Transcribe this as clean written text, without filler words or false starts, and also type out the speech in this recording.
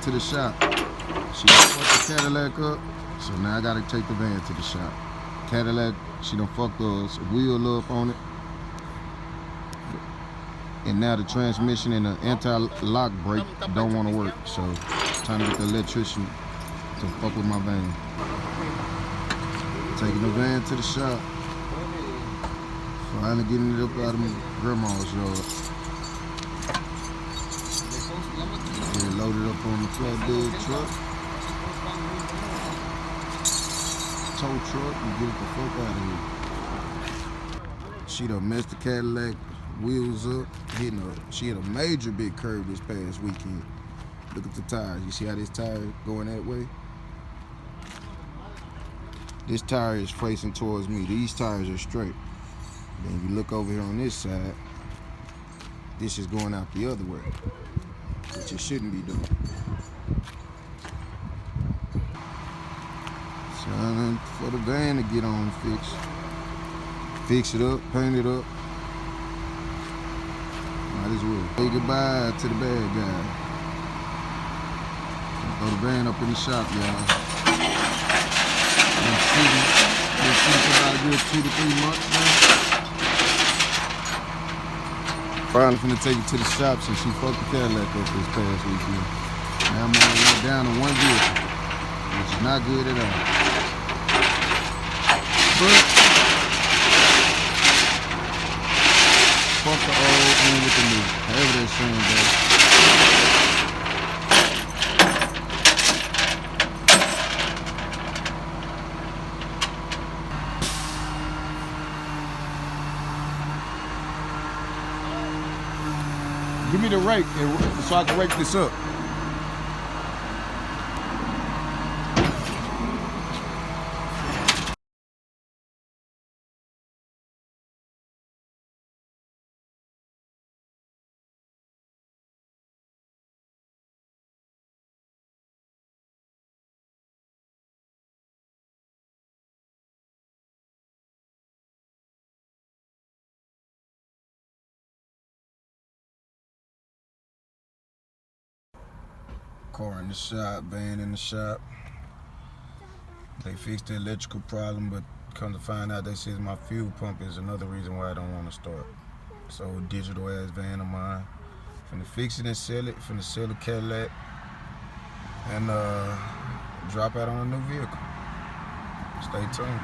to the shop. She done fucked the Cadillac up, so now I gotta take the van to the shop. Cadillac, she done fucked the wheel up on it. And now the transmission and the anti-lock brake don't want to work. So time to get the electrician to fuck with my van. Taking the van to the shop. Finally getting it up out of my grandma's yard. Get it loaded up on the flatbed truck. Tow truck and get it the fuck out of here. She done messed the Cadillac wheels up, she hit a major big curve this past weekend. Look at the tires. You see how this tire going that way? This tire is facing towards me. These tires are straight. Then you look over here on this side, this is going out the other way, which it shouldn't be doing. So for the van to get on fix it up, paint it up. Might as well. Say goodbye to the bad guy. Throw the van up in the shop, y'all. Been shooting for about a good 2 to 3 months now. Finally finna take it to the shop since she fucked the Cadillac up this past weekend. Now I'm only down to one vehicle, which is not good at all. But fuck the old in with the new. However that saying goes. Give me the rake so I can rake this up. Car in the shop, van in the shop. They fixed the electrical problem, but come to find out, they said my fuel pump is another reason why I don't want to start. So digital ass van of mine. Finna fix it and sell it. Finna sell the Cadillac and drop out on a new vehicle. Stay tuned.